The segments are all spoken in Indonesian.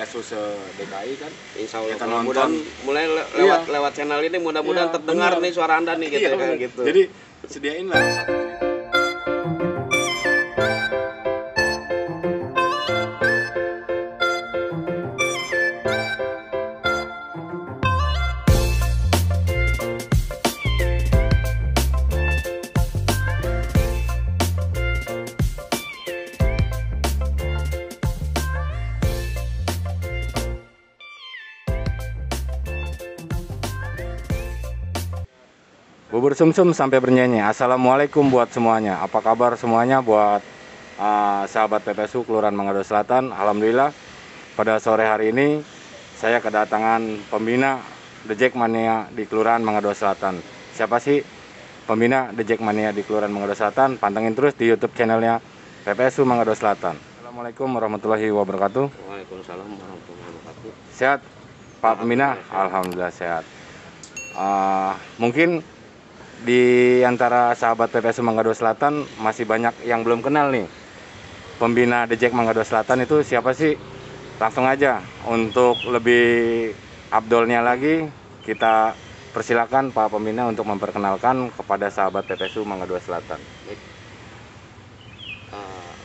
PSU se-DKI kan. Insya Allah Kita mudah-mudahan mulai lewat channel ini mudah-mudahan terdengar nih suara Anda nih gitu kan gitu. Jadi sediain lah. Bubur sumsum sampai bernyanyi. Assalamualaikum buat semuanya. Apa kabar semuanya buat sahabat PPSU Kelurahan Mangado Selatan. Alhamdulillah pada sore hari ini saya kedatangan pembina The Jackmania di Kelurahan Mangado Selatan. Siapa sih pembina The Jackmania di Kelurahan Mangado Selatan? Pantengin terus di YouTube channelnya PPSU Mangado Selatan. Assalamualaikum warahmatullahi wabarakatuh. Waalaikumsalam warahmatullahi wabarakatuh. Sehat Pak Pembina? Alhamdulillah sehat. Mungkin di antara sahabat PPSU Mangado Selatan masih banyak yang belum kenal nih pembina The Jack Mangado Selatan itu siapa sih? Langsung aja untuk lebih abdolnya lagi kita persilakan Pak Pembina untuk memperkenalkan kepada sahabat PPSU Mangado Selatan.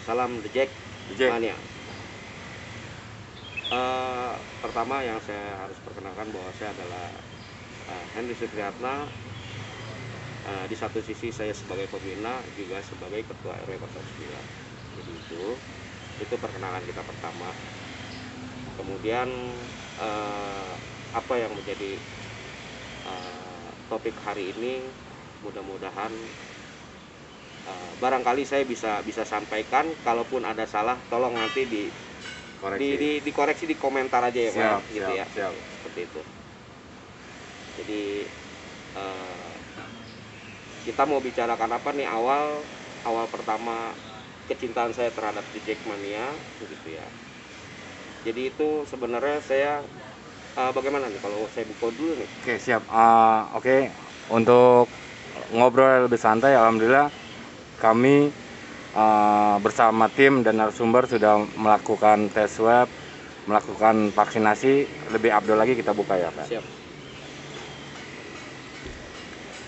Salam The Jack Mania. Pertama yang saya harus perkenalkan bahwa saya adalah Henry Supriyatna. Di satu sisi saya sebagai pembina juga sebagai ketua RW 09. Jadi itu perkenalan kita pertama. Kemudian apa yang menjadi topik hari ini, mudah-mudahan barangkali saya bisa sampaikan. Kalaupun ada salah tolong nanti dikoreksi di komentar aja ya Pak, gitu ya. Seperti itu. Jadi kita mau bicarakan apa nih, awal pertama kecintaan saya terhadap The Jackmania gitu ya. Jadi itu sebenarnya saya bagaimana nih kalau saya buka dulu nih? Oke, siap. Oke, untuk ngobrol lebih santai, alhamdulillah kami bersama tim dan narasumber sudah melakukan tes swab, melakukan vaksinasi. Lebih abdol lagi kita buka ya Pak. Siap.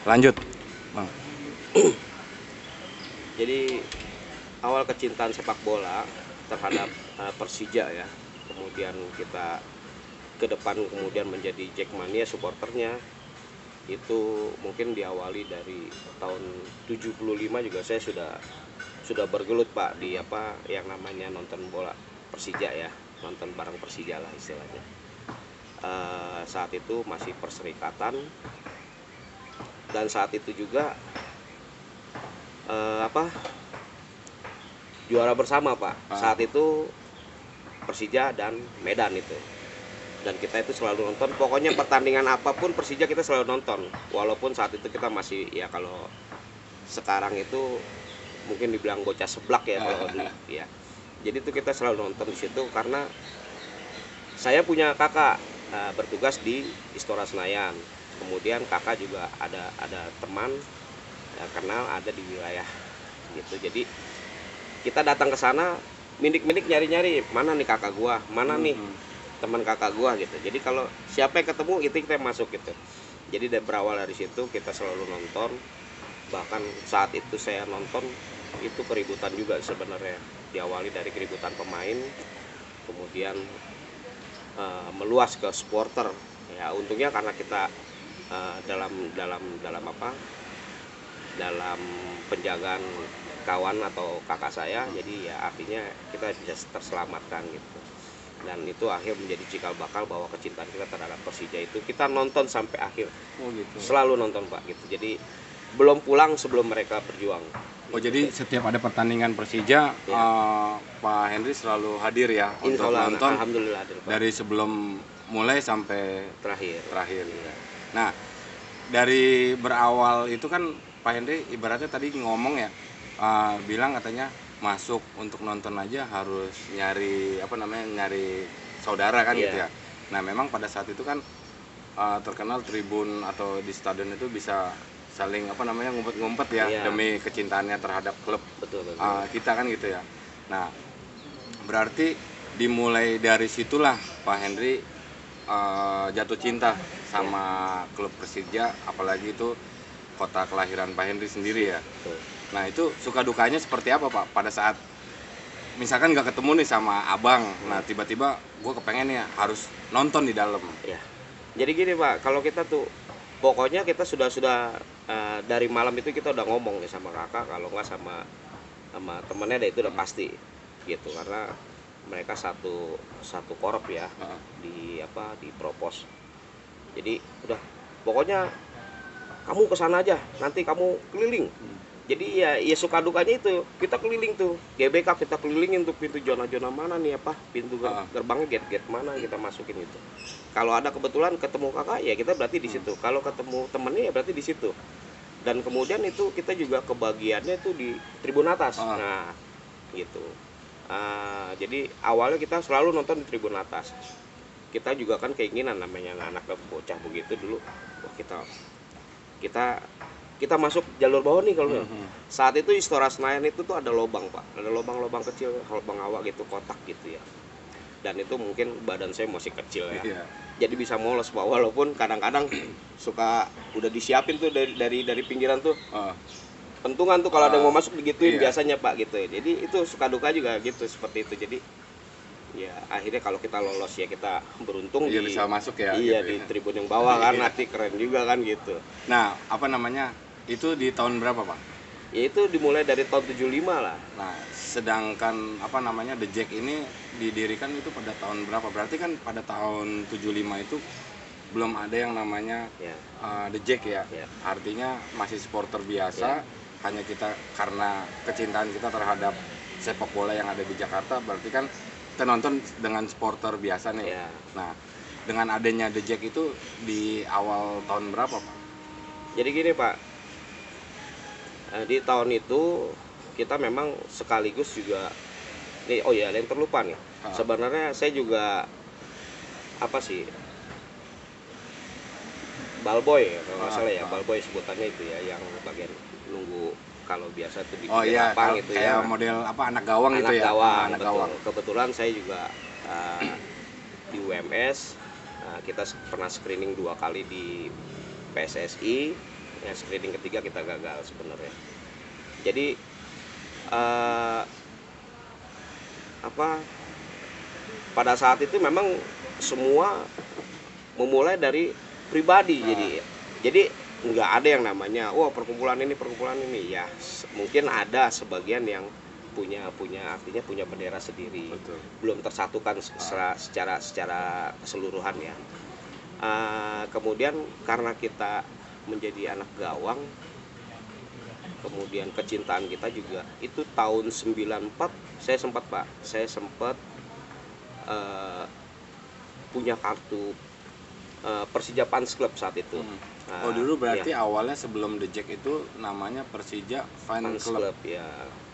Lanjut Bang. Jadi awal kecintaan sepak bola terhadap Persija ya, kemudian kita ke depan kemudian menjadi Jackmania supporternya, itu mungkin diawali dari tahun 75 juga saya sudah bergelut Pak di apa yang namanya nonton bola Persija ya, nonton bareng Persija lah istilahnya. Saat itu masih perserikatan. Dan saat itu juga juara bersama Pak. Saat itu Persija dan Medan itu. Dan kita itu selalu nonton. Pokoknya pertandingan apapun Persija kita selalu nonton. Walaupun saat itu kita masih ya, kalau sekarang itu mungkin dibilang bocah seblak ya kalau dulu ya. Jadi itu kita selalu nonton di situ karena saya punya kakak bertugas di Istora Senayan. Kemudian kakak juga ada teman kenal ada di wilayah gitu. Jadi kita datang ke sana minik-minik nyari-nyari mana nih kakak gua, mana nih teman kakak gua gitu. Jadi kalau siapa yang ketemu itu kita masuk gitu. Jadi berawal dari situ kita selalu nonton. Bahkan saat itu saya nonton itu keributan juga sebenarnya. Diawali dari keributan pemain, kemudian meluas ke supporter. Ya untungnya karena kita dalam penjagaan kawan atau kakak saya, jadi ya artinya kita bisa terselamatkan gitu. Dan itu akhir menjadi cikal bakal bahwa kecintaan kita terhadap Persija itu kita nonton sampai akhir. Gitu. Selalu nonton Pak gitu. Jadi belum pulang sebelum mereka berjuang. Jadi setiap ada pertandingan Persija ya. Pak Henry selalu hadir ya untuk nonton. Alhamdulillah hadir, Pak. Dari sebelum mulai sampai terakhir. Ya. Nah, dari berawal itu kan Pak Henry ibaratnya tadi ngomong ya, bilang katanya masuk untuk nonton aja harus nyari nyari saudara kan gitu ya. Nah, memang pada saat itu kan terkenal tribun atau di stadion itu bisa saling ngumpet-ngumpet ya, demi kecintaannya terhadap klub. Betul. Kita kan gitu ya. Nah, berarti dimulai dari situlah Pak Henry jatuh cinta sama klub Persija, apalagi itu kota kelahiran Pak Henry sendiri ya. Betul. Nah itu suka dukanya seperti apa Pak pada saat misalkan nggak ketemu nih sama abang, nah tiba-tiba gue kepengen ya harus nonton di dalam. Ya. Jadi gini Pak, kalau kita tuh pokoknya kita sudah dari malam itu kita udah ngomong nih sama kakak, kalau nggak sama temennya deh, itu udah pasti gitu, karena mereka satu korop ya di propos. Jadi udah pokoknya kamu kesana aja, nanti kamu keliling. Jadi ya suka dukanya itu kita keliling tuh GBK, kita kelilingin tuh pintu zona-zona mana nih apa pintu gerbangnya, gate mana kita masukin itu. Kalau ada kebetulan ketemu kakak ya kita berarti di situ. Kalau ketemu temennya ya berarti di situ. Dan kemudian itu kita juga kebagiannya tuh di tribun atas. Nah gitu. Jadi awalnya kita selalu nonton di tribun atas. Kita juga kan keinginan namanya anak bocah begitu dulu. Wah kita masuk jalur bawah nih kalau saat itu Istora Senayan itu tuh ada lubang Pak, ada lubang kecil, lubang awak gitu, kotak gitu ya. Dan itu mungkin badan saya masih kecil ya, jadi bisa molos Pak, walaupun kadang-kadang suka udah disiapin tuh dari pinggiran tuh pentungan tuh kalau ada yang mau masuk digituin biasanya Pak gitu. Jadi itu suka duka juga gitu seperti itu. Jadi ya akhirnya kalau kita lolos ya kita beruntung bisa masuk ya. Iya gitu di tribun yang bawah kan, nanti keren juga kan gitu. Nah apa namanya itu di tahun berapa Pak? Ya itu dimulai dari tahun 75 lah. Nah sedangkan apa namanya The Jack ini didirikan itu pada tahun berapa? Berarti kan pada tahun 75 itu belum ada yang namanya The Jack ya. Artinya masih supporter biasa. Hanya kita karena kecintaan kita terhadap sepak bola yang ada di Jakarta, berarti kan kita nonton dengan supporter biasa nih. Nah dengan adanya The Jack itu di awal tahun berapa Pak? Jadi gini Pak, di tahun itu kita memang sekaligus juga nih, oh ya ada yang terlupa nih. Sebenarnya saya juga apa sih ballboy ya, kalau nggak salah ya, ballboy sebutannya itu ya, yang bagian nunggu kalau biasa tuh di lapang itu kayak ya, model apa anak gawang itu ya. Anak gawang. Kebetulan saya juga di UMS, kita pernah screening 2 kali di PSSI, ya screening ketiga kita gagal sebenarnya. Jadi pada saat itu memang semua memulai dari pribadi. Jadi nggak ada yang namanya perkumpulan ini ya, mungkin ada sebagian yang punya artinya punya bendera sendiri. Betul. Belum tersatukan secara keseluruhan ya. Kemudian karena kita menjadi anak gawang, kemudian kecintaan kita juga itu tahun 94 saya sempat punya kartu Persija Fans Club saat itu. Dulu berarti awalnya sebelum The Jack itu namanya Persija Fans Club ya.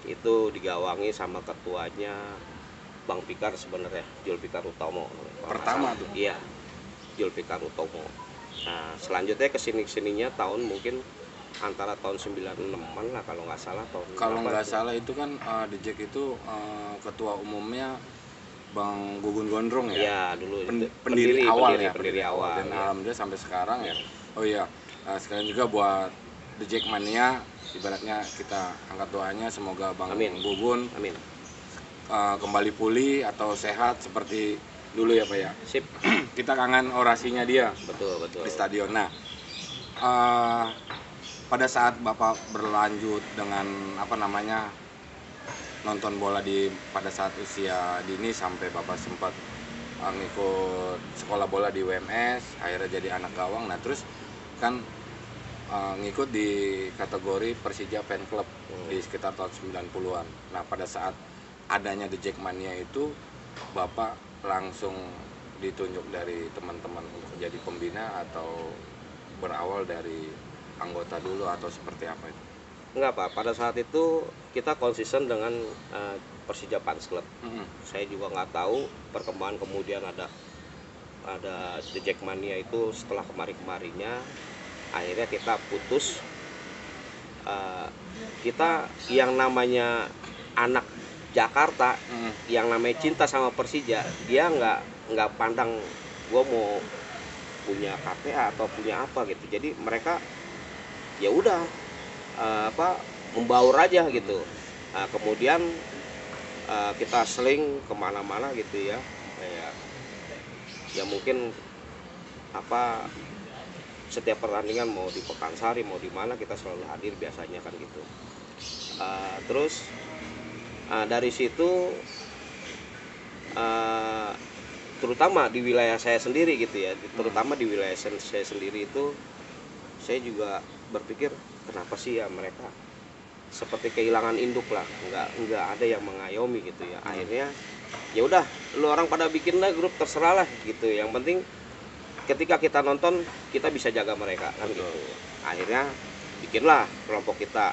Itu digawangi sama ketuanya Bang Pikar sebenarnya, Jul Pikar Utomo. Pertama tuh. Iya. Jul Pikar Utomo. Nah, selanjutnya kesininya tahun mungkin antara tahun 96-an lah kalau nggak salah tahun. Kalau nggak salah itu kan The Jack itu ketua umumnya Bang Gugun Gondrong ya. Iya, dulu pendiri awal. Dan ya. alhamdulillah sampai sekarang ya. Oh iya, sekalian juga buat The Jack Mania, ibaratnya kita angkat doanya semoga Bang Gugun kembali pulih atau sehat seperti dulu ya Pak ya. Sip. Kita kangen orasinya dia. Betul. Di stadion. Nah, pada saat Bapak berlanjut dengan nonton bola pada saat usia dini sampai Bapak sempat ngikut sekolah bola di WMS, akhirnya jadi anak gawang. Nah, terus kan ngikut di kategori Persija Fan Club di sekitar tahun 90-an. Nah, pada saat adanya The Jackmania itu Bapak langsung ditunjuk dari teman-teman untuk jadi pembina atau berawal dari anggota dulu atau seperti apa itu? Enggak Pak, pada saat itu kita konsisten dengan Persija Fans Club. Saya juga nggak tahu perkembangan kemudian ada The Jackmania itu setelah kemarinnya akhirnya kita putus. Kita yang namanya anak Jakarta yang namanya cinta sama Persija, dia nggak pandang gue mau punya KTA atau punya apa gitu. Jadi mereka ya udah membaur aja gitu. Kemudian kita seling kemana-mana gitu ya, kayak ya mungkin setiap pertandingan mau di Pekansari mau di mana kita selalu hadir biasanya kan gitu. Terus dari situ terutama di wilayah saya sendiri gitu ya, terutama di wilayah saya sendiri itu saya juga berpikir kenapa sih ya mereka seperti kehilangan induk lah, nggak ada yang mengayomi gitu ya. Akhirnya ya udah, lu orang pada bikin lah grup, terserah lah gitu, yang penting ketika kita nonton kita bisa jaga mereka kan gitu. Akhirnya bikinlah kelompok kita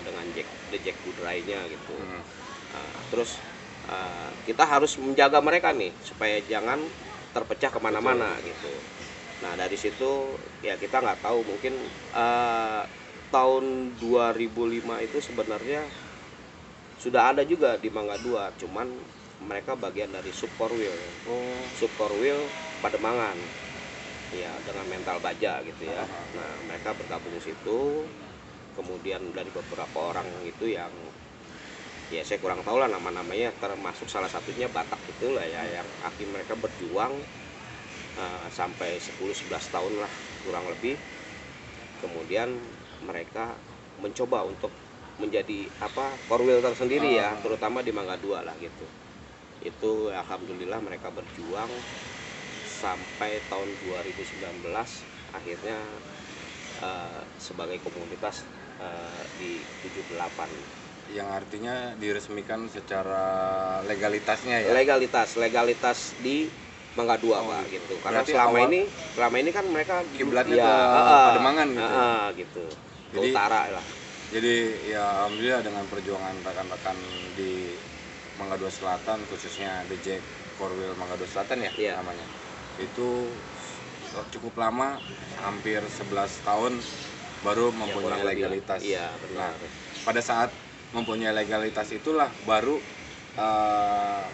dengan The Jack Budrai-nya gitu. Terus kita harus menjaga mereka nih supaya jangan terpecah kemana-mana gitu. Nah dari situ ya kita nggak tahu, mungkin tahun 2005 itu sebenarnya sudah ada juga di Mangga 2, cuman mereka bagian dari Subkorwil. Subkorwil Pademangan ya, dengan mental baja gitu ya. Nah mereka bergabung di situ, kemudian dari beberapa orang itu yang ya saya kurang tahu lah nama-namanya, termasuk salah satunya Batak itulah ya, yang akhirnya mereka berjuang sampai 10-11 tahun lah kurang lebih. Kemudian mereka mencoba untuk menjadi korwil tersendiri ya, terutama di Mangga 2 lah gitu. Itu alhamdulillah mereka berjuang sampai tahun 2019 akhirnya sebagai komunitas di 78, yang artinya diresmikan secara legalitasnya ya. Legalitas di Mangga 2 Pak gitu. Karena selama ini kan mereka kiblatnya ke Pademangan gitu. Gitu. Ke Jadi, utara lah. Jadi ya alhamdulillah dengan perjuangan rekan-rekan di Mangga 2 Selatan, khususnya The Jack Korwil Mangga 2 Selatan ya namanya. Itu cukup lama, hampir 11 tahun baru mempunyai legalitas. Iya, benar. Nah, pada saat mempunyai legalitas itulah baru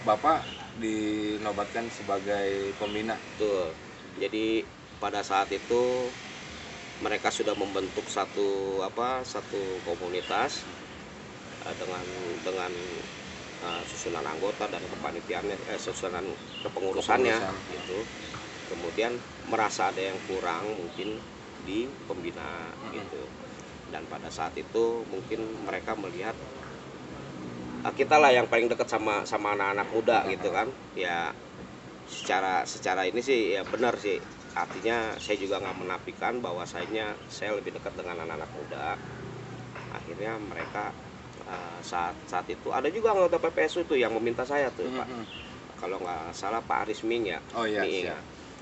Bapak dinobatkan sebagai pembina. Betul. Jadi pada saat itu mereka sudah membentuk satu komunitas dengan susunan anggota dan kepanitiaannya, susunan kepengurusannya gitu. Kemudian merasa ada yang kurang mungkin di pembina gitu. Dan pada saat itu mungkin mereka melihat kita lah yang paling dekat sama anak-anak muda gitu kan ya. Secara ini sih ya benar sih, artinya saya juga nggak menafikan bahwa saya lebih dekat dengan anak-anak muda. Akhirnya mereka saat itu ada juga anggota PPSU tuh yang meminta saya tuh Pak, kalau nggak salah Pak Aris Ming ya.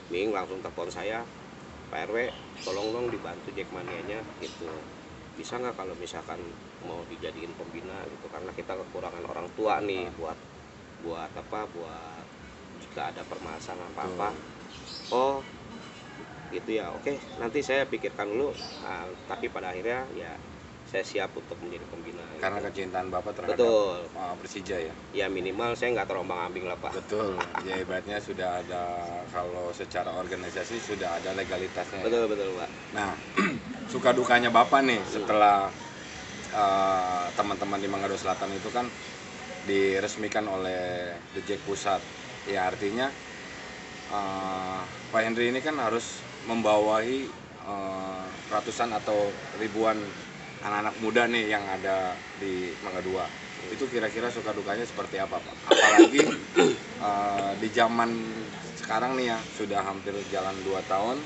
Ming langsung telepon saya, Pak RW tolong dong dibantu Jackmania-nya gitu, bisa nggak kalau misalkan mau dijadiin pembina gitu, karena kita kekurangan orang tua nih buat jika ada permasalahan apa-apa. Oh gitu ya, oke nanti saya pikirkan dulu. Tapi pada akhirnya ya saya siap untuk menjadi pembina karena gitu. Kecintaan Bapak terhadap Persija ya. Ya minimal saya nggak terombang-ambing lah Pak. Betul. Ya hebatnya sudah ada, kalau secara organisasi sudah ada legalitasnya. Betul Pak. Nah suka dukanya Bapak nih setelah teman-teman di Mangga 2 Selatan itu kan diresmikan oleh The Jack Pusat ya, artinya Pak Henry ini kan harus membawahi ratusan atau ribuan anak-anak muda nih yang ada di Mangga 2. Itu kira-kira suka dukanya seperti apa Pak? Apalagi di zaman sekarang nih ya, sudah hampir jalan 2 tahun,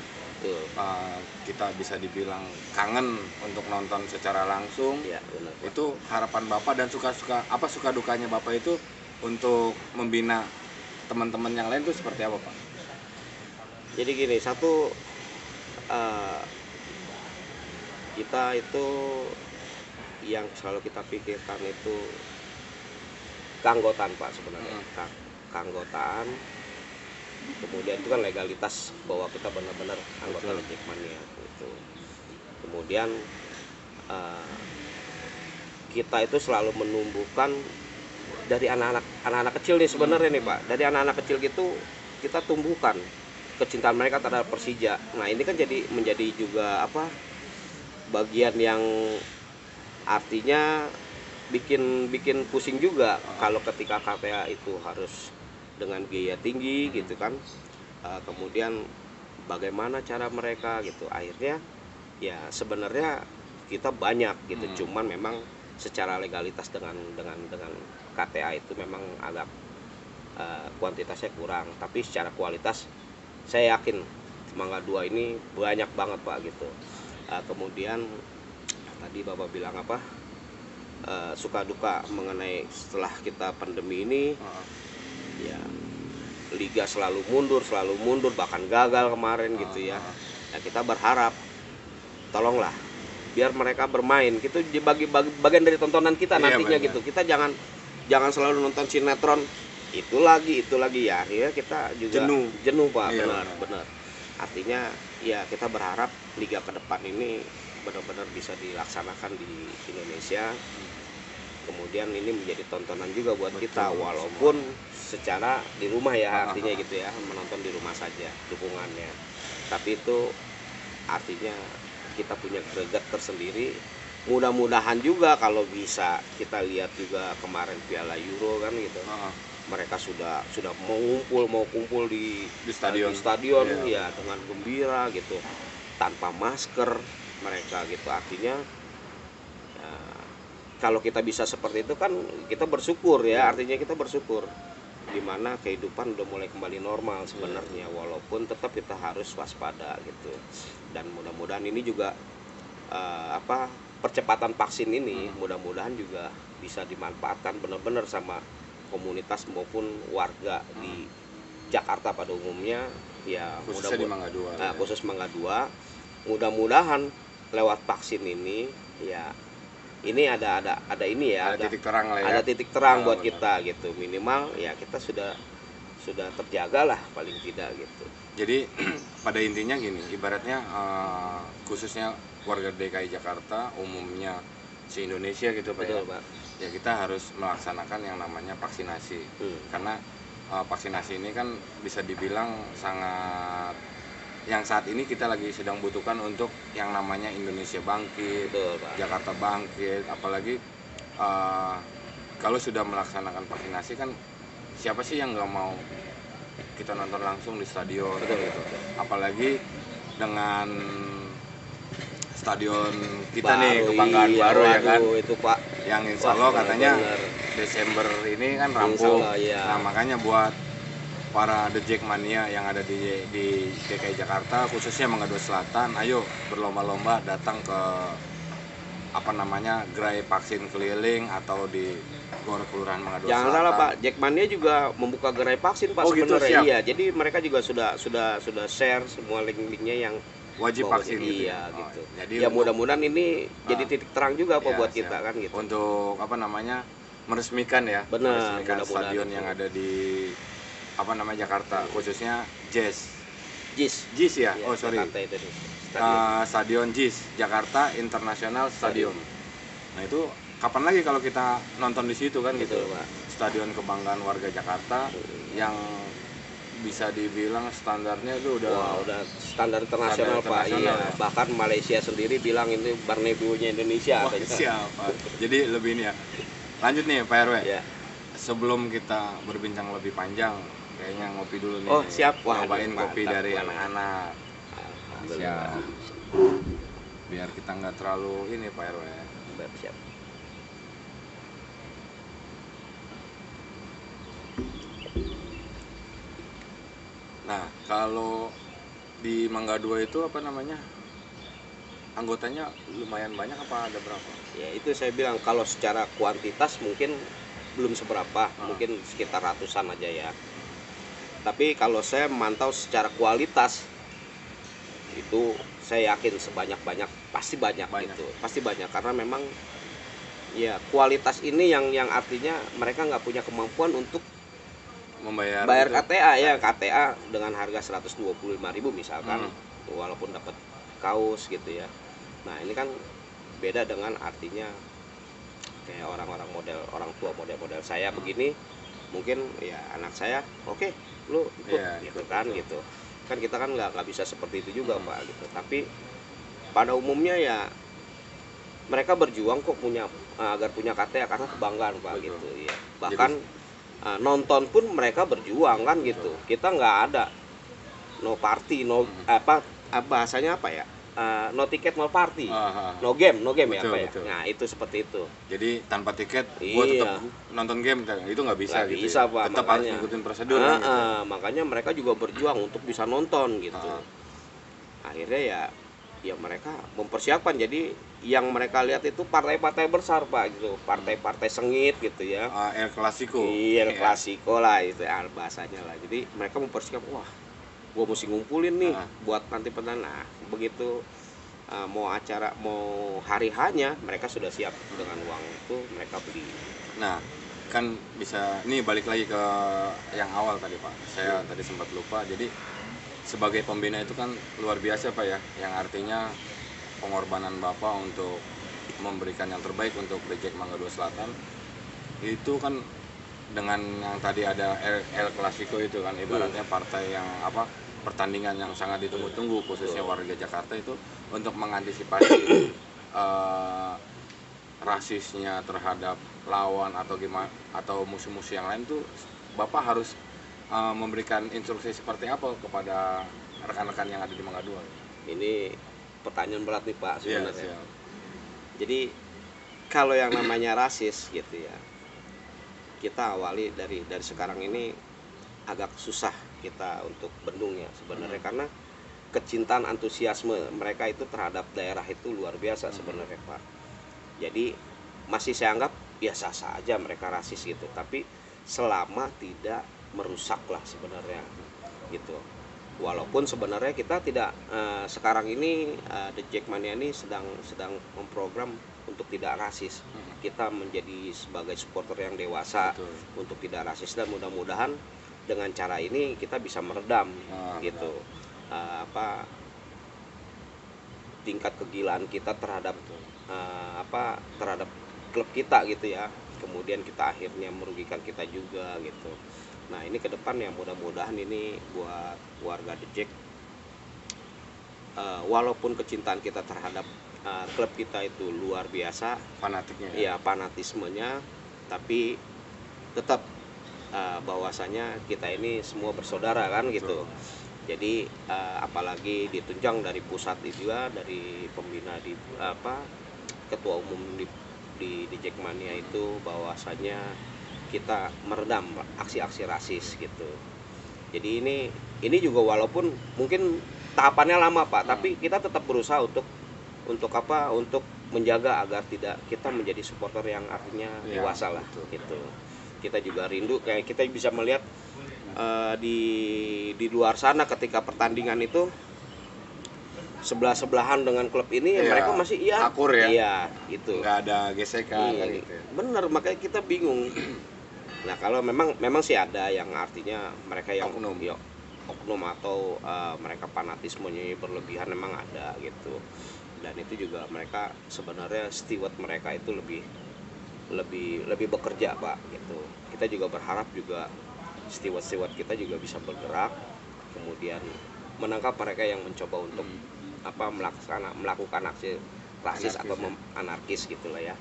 kita bisa dibilang kangen untuk nonton secara langsung. Ya, benar, Pak. Itu harapan Bapak dan suka dukanya Bapak itu untuk membina teman-teman yang lain itu seperti apa Pak? Jadi gini, satu kita itu yang selalu kita pikirkan itu keanggotaan Pak sebenarnya. Keanggotaan, kemudian itu kan legalitas bahwa kita benar-benar anggota Jackmania gitu. Kemudian kita itu selalu menumbuhkan dari anak-anak kecil nih sebenarnya nih Pak. Dari anak-anak kecil gitu kita tumbuhkan kecintaan mereka terhadap Persija. Nah ini kan menjadi juga apa, bagian yang artinya bikin bikin pusing juga kalau ketika KTA itu harus dengan biaya tinggi gitu kan. Kemudian bagaimana cara mereka gitu, akhirnya ya sebenarnya kita banyak gitu, cuman memang secara legalitas dengan KTA itu memang agak kuantitasnya kurang, tapi secara kualitas saya yakin Mangga 2 ini banyak banget Pak gitu. Kemudian tadi Bapak bilang apa, suka duka mengenai setelah kita pandemi ini, ya liga selalu mundur, bahkan gagal kemarin gitu ya. Nah, kita berharap tolonglah biar mereka bermain gitu, dibagi bagian dari tontonan kita nantinya gitu. Kita jangan selalu nonton sinetron itu lagi ya, akhirnya kita juga jenuh Pak. Benar. Artinya ya kita berharap liga ke depan ini benar-benar bisa dilaksanakan di Indonesia. Kemudian ini menjadi tontonan juga buat kita, walaupun secara di rumah ya, artinya gitu ya, menonton di rumah saja dukungannya. Tapi itu artinya kita punya greget tersendiri. Mudah-mudahan juga kalau bisa kita lihat juga kemarin Piala Euro kan gitu. Mereka sudah mau kumpul di stadion ya dengan gembira gitu, tanpa masker mereka gitu. Artinya kalau kita bisa seperti itu kan kita bersyukur ya, artinya kita bersyukur dimana kehidupan udah mulai kembali normal sebenarnya, walaupun tetap kita harus waspada gitu. Dan mudah-mudahan ini juga percepatan vaksin ini mudah-mudahan juga bisa dimanfaatkan benar-benar sama komunitas maupun warga di Jakarta pada umumnya ya, khususnya di Mangga 2 khusus Mangga 2. Mudah-mudahan lewat vaksin ini ya, ini ada ini ya, ada titik terang lah ya. Ada titik terang buat kita gitu. Minimal ya kita sudah terjaga lah paling tidak gitu. Jadi pada intinya gini, ibaratnya khususnya warga DKI Jakarta, umumnya se-Indonesia gitu Pak. Betul, Pak. Ya kita harus melaksanakan yang namanya vaksinasi. Karena vaksinasi ini kan bisa dibilang sangat, yang saat ini kita lagi sedang butuhkan untuk yang namanya Indonesia bangkit. Betul, Pak. Jakarta bangkit. Apalagi kalau sudah melaksanakan vaksinasi kan siapa sih yang nggak mau kita nonton langsung di stadion. Betul, gitu. Apalagi dengan stadion kita baru, nih kebanggaan baru ya kan, itu Pak, yang insya Allah katanya Desember ini kan rampung. Nah makanya buat para The Jackmania yang ada di DKI Jakarta, khususnya Mangga 2 Selatan, ayo berlomba-lomba datang ke gerai vaksin keliling atau di Gor Kelurahan Mangga 2 Selatan. Jangan salah Pak, Jackmania juga membuka gerai vaksin Pak sebenarnya. Gitu, iya, jadi mereka juga sudah share semua link-linknya yang wajib vaksin gitu. Iya gitu. Jadi ya mudah-mudahan ini jadi titik terang juga buat kita kan gitu. Untuk meresmikan ya. Benar, meresmikan stadion yang ada di Jakarta, khususnya JIS ya. Oh sorry. Stadion JIS, Jakarta International Stadium. Nah itu kapan lagi kalau kita nonton di situ kan gitu. Pak. Stadion kebanggaan warga Jakarta yang bisa dibilang standarnya itu udah standar internasional Pak. Iya. Ya. Bahkan Malaysia sendiri bilang ini Barnebunya Indonesia. Wah, siap Pak. Jadi lebih ini ya. Lanjut nih Pak RW. Ya. Sebelum kita berbincang lebih panjang, kayaknya ngopi dulu nih. Oh siap. Wah, cobain kopi dari anak-anak. Siap. Biar kita nggak terlalu ini Pak RW. Siap. Nah, kalau di Mangga 2 itu anggotanya lumayan banyak apa ada berapa? Ya itu saya bilang kalau secara kuantitas mungkin belum seberapa, mungkin sekitar ratusan aja ya. Tapi kalau saya memantau secara kualitas itu saya yakin sebanyak-banyak pasti banyak gitu. Pasti banyak karena memang ya kualitas ini yang artinya mereka nggak punya kemampuan untuk bayar KTA ya, KTA dengan harga 125.000 misalkan, walaupun dapat kaos gitu ya. Nah ini kan beda dengan artinya kayak orang-orang model orang tua model-model saya begini, mungkin ya anak saya oke, lu ikut Iya, gitu ikut, kan betul. gitu. Kan kita kan nggak bisa seperti itu juga Hmm. Pak gitu. Tapi pada umumnya ya mereka berjuang kok punya agar punya KTA karena kebanggaan Pak Betul. gitu ya. Bahkan nonton pun mereka berjuang kan gitu. Kita nggak ada no party, no bahasanya apa ya? No tiket no party. No game ya Betul, Pak ya. betul. Nah, itu seperti itu. Jadi tanpa tiket gua tetap Iya. nonton game, itu nggak bisa Nggak gitu bisa ya. Pak, Tetap harus makanya. ngikutin prosedur kan gitu. Makanya mereka juga berjuang untuk bisa nonton gitu. Akhirnya ya mereka mempersiapkan, jadi yang mereka lihat itu partai-partai besar Pak gitu, partai-partai sengit gitu ya. El Clasico. Iya, klasiko lah itu bahasanya lah. Jadi mereka mempersiapkan, wah gua mesti ngumpulin nih buat nanti pertandingan. Nah, begitu mau acara, mau hari hanya, mereka sudah siap dengan uang itu mereka beli. Nah, kan bisa nih balik lagi ke yang awal tadi Pak. Saya tadi sempat lupa. Jadi sebagai pembina itu kan luar biasa Pak ya, yang artinya pengorbanan Bapak untuk memberikan yang terbaik untuk The Jack Mangga Dua Selatan. Itu kan dengan yang tadi ada El Clasico itu kan ibaratnya partai yang pertandingan yang sangat ditunggu-tunggu khususnya warga Jakarta itu untuk mengantisipasi rasisnya terhadap lawan atau gimana atau musuh-musuh yang lain tuh Bapak harus memberikan instruksi seperti apa kepada rekan-rekan yang ada di Mangga Dua? Ini pertanyaan berat nih Pak sebenarnya. Siap. Jadi kalau yang namanya rasis gitu ya, kita awali dari sekarang ini agak susah kita untuk bendung ya sebenarnya, karena kecintaan antusiasme mereka itu terhadap daerah itu luar biasa sebenarnya Pak. Jadi masih saya anggap biasa saja mereka rasis gitu, tapi selama tidak merusak lah sebenarnya gitu. Walaupun sebenarnya kita tidak sekarang ini The Jackmania ini sedang memprogram untuk tidak rasis. Kita menjadi sebagai supporter yang dewasa. Betul. Untuk tidak rasis, dan mudah-mudahan dengan cara ini kita bisa meredam gitu tingkat kegilaan kita terhadap terhadap klub kita gitu ya. Kemudian kita akhirnya merugikan kita juga gitu. Nah, ini ke depan ya mudah-mudahan ini buat warga The Jack, walaupun kecintaan kita terhadap klub kita itu luar biasa, fanatiknya ya fanatismenya, tapi tetap bahwasanya kita ini semua bersaudara kan gitu. Jadi apalagi ditunjang dari pusat juga, dari pembina di ketua umum di Jackmania itu, bahwasanya kita meredam aksi-aksi rasis gitu. Jadi ini juga walaupun mungkin tahapannya lama Pak, tapi kita tetap berusaha untuk menjaga agar tidak kita menjadi supporter yang artinya dewasa lah gitu. Kita juga rindu kayak kita bisa melihat di luar sana ketika pertandingan itu sebelahan dengan klub ini mereka masih akur ya. Iya, gitu. Nggak ada gesekan gitu ya. Bener, makanya kita bingung. Nah, kalau memang sih ada yang artinya mereka yang oknum atau mereka fanatismenya berlebihan, memang ada gitu. Dan itu juga mereka sebenarnya steward mereka itu lebih bekerja Pak gitu. Kita juga berharap juga steward kita juga bisa bergerak, kemudian menangkap mereka yang mencoba untuk melakukan aksi rasis atau anarkis gitulah ya.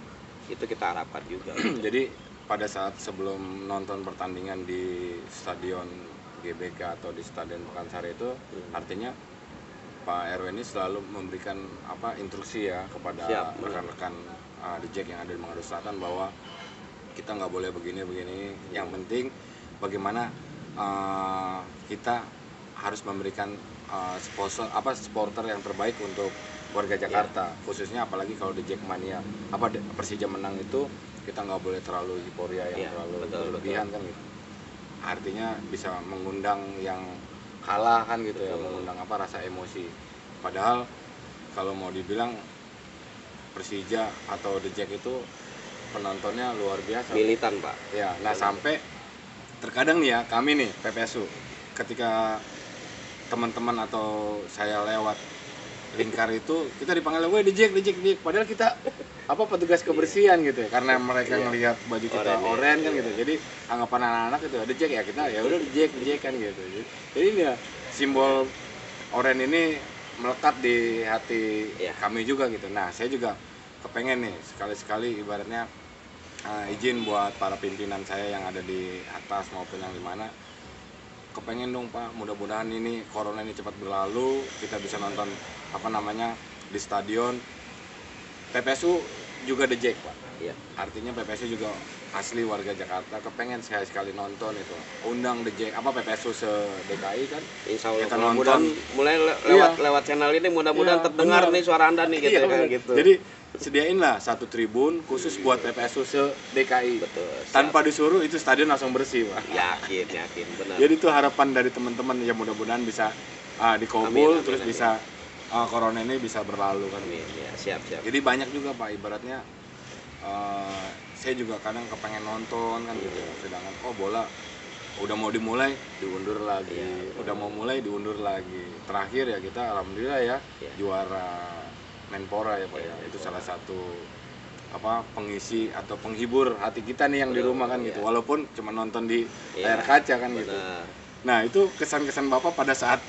Itu kita harapkan juga. Jadi pada saat sebelum nonton pertandingan di stadion GBK atau di stadion Pekansari itu artinya Pak RW ini selalu memberikan instruksi ya kepada rekan-rekan The Jack yang ada di Mangga Dua Selatan bahwa kita nggak boleh begini. Yang penting bagaimana kita harus memberikan supporter yang terbaik untuk warga Jakarta, khususnya apalagi kalau The Jackmania Persija menang itu kita nggak boleh terlalu euforia yang terlalu berlebihan kan gitu. Artinya bisa mengundang yang kalah kan gitu ya, mengundang rasa emosi. Padahal kalau mau dibilang Persija atau The Jack itu penontonnya luar biasa, militan Pak ya. Nah, sampai terkadang nih ya kami nih PPSU ketika teman-teman atau saya lewat lingkar itu kita dipanggil, weh dijek, padahal kita petugas kebersihan gitu ya, karena mereka ngelihat baju kita oren kan gitu, jadi anggapan anak-anak itu dijek ya, kita ya udah dijek kan gitu. Jadi ini ya simbol oren ini melekat di hati kami juga gitu. Nah saya juga kepengen nih sekali-sekali ibaratnya izin buat para pimpinan saya yang ada di atas maupun yang di mana, kepengen dong Pak, mudah-mudahan ini corona ini cepat berlalu, kita bisa nonton di stadion. PPSU juga The Jack Pak. Iya. Artinya PPSU juga asli warga Jakarta, kepengen sekali nonton itu. Undang The Jack PPSU se-DKI kan. Insya Allah kita mudah-mudahan mulai lewat channel ini mudah-mudahan terdengar nih suara Anda nih gitu kan gitu. Jadi sediainlah satu tribun khusus buat PPSU se-DKI. Betul. Tanpa disuruh itu stadion langsung bersih Pak. Yakin benar. Jadi itu harapan dari teman-teman ya, mudah-mudahan bisa dikabul, terus bisa corona ini bisa berlalu kan. Amin. Ya, siap. Jadi banyak juga Pak, ibaratnya saya juga kadang kepengen nonton kan gitu. Sedangkan bola udah mau dimulai diundur lagi, udah mau mulai diundur lagi. Terakhir ya kita alhamdulillah ya juara Menpora ya Pak ya. Itu salah satu pengisi atau penghibur hati kita nih yang di rumah kan gitu. Walaupun cuma nonton di layar kaca kan gitu. Nah, itu kesan-kesan Bapak pada saat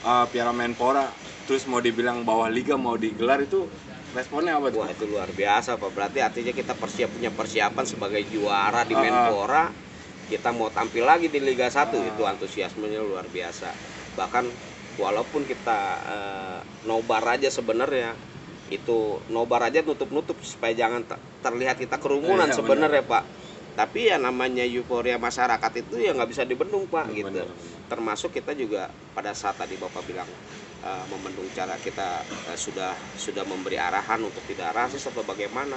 Piala Menpora terus mau dibilang bawah liga mau digelar, itu responnya apa tuh? Wah, itu luar biasa Pak. Berarti artinya kita punya persiapan sebagai juara di Menpora. Kita mau tampil lagi di Liga 1, itu antusiasmenya luar biasa. Bahkan walaupun kita nobar aja sebenarnya, itu nobar aja nutup supaya jangan terlihat kita kerumunan sebenarnya Pak. Tapi ya namanya euforia masyarakat itu ya nggak bisa dibendung Pak gitu. Termasuk kita juga pada saat tadi Bapak bilang membendung, cara kita sudah memberi arahan untuk tidak rasis atau bagaimana.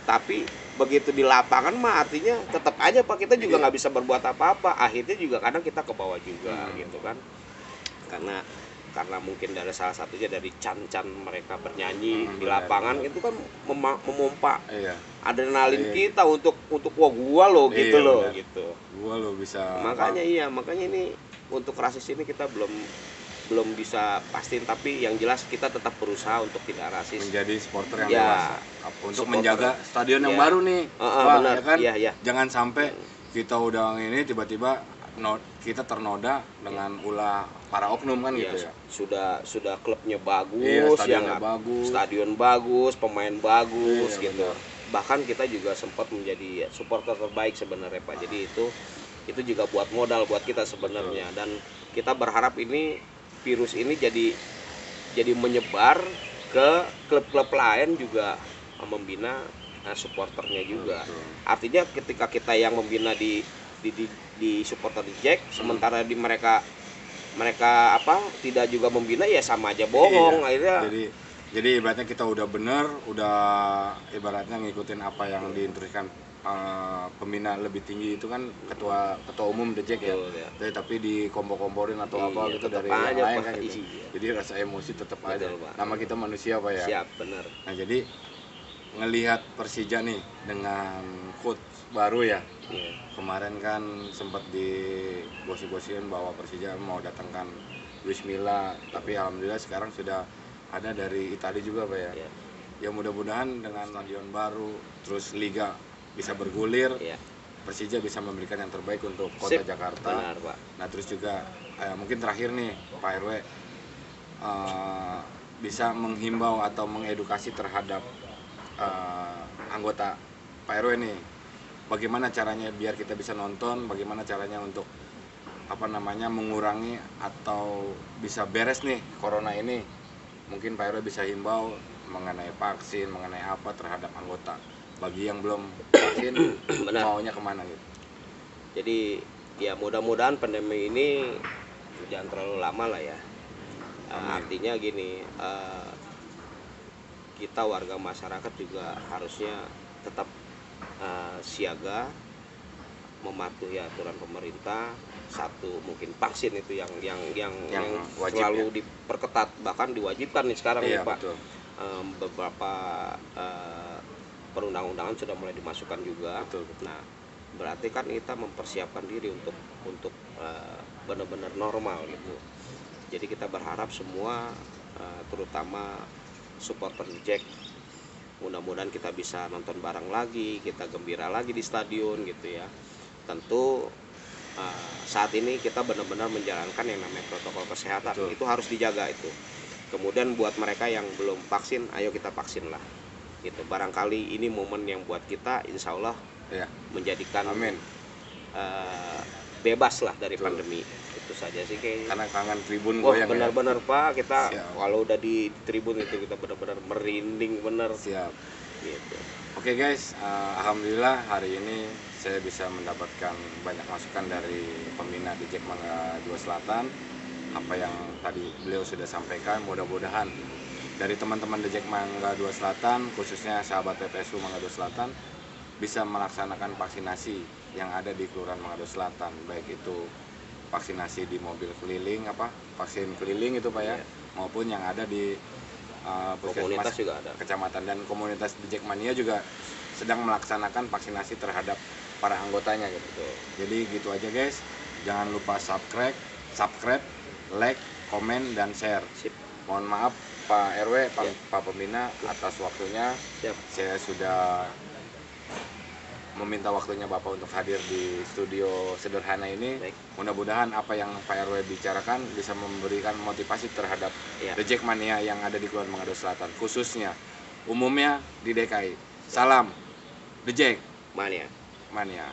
Tapi begitu di lapangan mah artinya tetap aja Pak, kita juga nggak bisa berbuat apa-apa. Akhirnya juga kadang kita ke bawah juga gitu kan. Karena mungkin dari salah satunya dari can-can mereka bernyanyi di lapangan itu kan memompa adrenalin kita untuk wah gua loh gitu loh gitu. Gua loh bisa. Makanya ini untuk rasis ini kita belum bisa pastiin, tapi yang jelas kita tetap berusaha untuk tidak rasis. Menjadi supporter yang dewasa. Untuk menjaga stadion yang baru nih. Benar. Ya kan? Iya. Jangan sampai kita udah ini tiba-tiba kita ternoda dengan ulah para oknum kan gitu ya. Sudah klubnya bagus, stadion bagus, pemain bagus gitu. Benar. Bahkan kita juga sempat menjadi supporter terbaik sebenarnya Pak. Jadi itu juga buat modal buat kita sebenarnya. Dan kita berharap ini virus ini jadi menyebar ke klub-klub lain juga, membina supporternya juga. Artinya ketika kita yang membina di supporter di Jack, sementara di mereka tidak juga membina, ya sama aja bohong akhirnya. Jadi ibaratnya kita udah bener, udah ibaratnya ngikutin apa yang diinstruksikan pembina lebih tinggi itu kan ketua umum The Jack ya. Tapi dikompo-komporin atau gitu dari yang lain kan gitu. Jadi rasa emosi tetap ada. Nama kita manusia Pak ya. Siap, benar. Nah, jadi ngelihat Persija nih dengan coach baru ya. Kemarin kan sempat digosip-gosipin bahwa Persija mau datangkan Luis Milla, tapi alhamdulillah sekarang sudah ada dari Italia juga Pak ya. Ya mudah-mudahan dengan stadion baru terus liga bisa bergulir, Persija bisa memberikan yang terbaik untuk kota Jakarta. Benar, Pak. Nah, terus juga mungkin terakhir nih Pak RW bisa menghimbau atau mengedukasi terhadap anggota Pak RW nih, bagaimana caranya biar kita bisa nonton, bagaimana caranya untuk mengurangi atau bisa beres nih corona ini. Mungkin Pak RW bisa himbau mengenai vaksin, mengenai apa terhadap anggota. Bagi yang belum vaksin, maunya kemana gitu. Jadi ya mudah-mudahan pandemi ini jangan terlalu lama lah ya. Artinya gini, kita warga masyarakat juga harusnya tetap siaga, mematuhi aturan pemerintah. Satu, mungkin vaksin itu yang wajib, selalu diperketat, bahkan diwajibkan nih sekarang nih Pak. Beberapa perundang-undangan sudah mulai dimasukkan juga. Betul. Nah, berarti kan kita mempersiapkan diri untuk benar-benar normal gitu. Jadi kita berharap semua terutama supporter Jack, mudah-mudahan kita bisa nonton bareng lagi, kita gembira lagi di stadion gitu ya. Tentu saat ini kita benar-benar menjalankan yang namanya protokol kesehatan. Betul. Itu harus dijaga itu. Kemudian buat mereka yang belum vaksin, ayo kita vaksin lah gitu. Barangkali ini momen yang buat kita insya Allah Ya. menjadikan Amin. bebas lah dari Betul. pandemi. Itu saja sih kayaknya. Karena kangen tribun Wah goyang. benar-benar Pak, kita Siap. kalau udah di tribun itu kita benar-benar merinding bener Siap. gitu. Oke guys, alhamdulillah hari ini saya bisa mendapatkan banyak masukan dari pembina di Jack Mangga 2 Selatan. Apa yang tadi beliau sudah sampaikan, mudah-mudahan dari teman-teman di Jack Mangga 2 Selatan, khususnya sahabat PPSU Mangga 2 Selatan, bisa melaksanakan vaksinasi yang ada di Kelurahan Mangga 2 Selatan, baik itu vaksinasi di mobil keliling, vaksin keliling itu Pak ya, Iya. maupun yang ada di Komunitas puskesmas juga ada. kecamatan, dan komunitas di Jackmania juga sedang melaksanakan vaksinasi terhadap para anggotanya gitu. Jadi gitu aja guys, jangan lupa subscribe, like, komen, dan share. Sip. Mohon maaf Pak RW, Ya. Pak Pembina atas waktunya. Siap. Saya sudah meminta waktunya Bapak untuk hadir di studio sederhana ini. Baik. Mudah-mudahan apa yang Pak RW bicarakan bisa memberikan motivasi terhadap Ya. The Jackmania yang ada di Kelurahan Mangga 2 Selatan, khususnya umumnya di DKI. Salam The Jack Mania. Mania.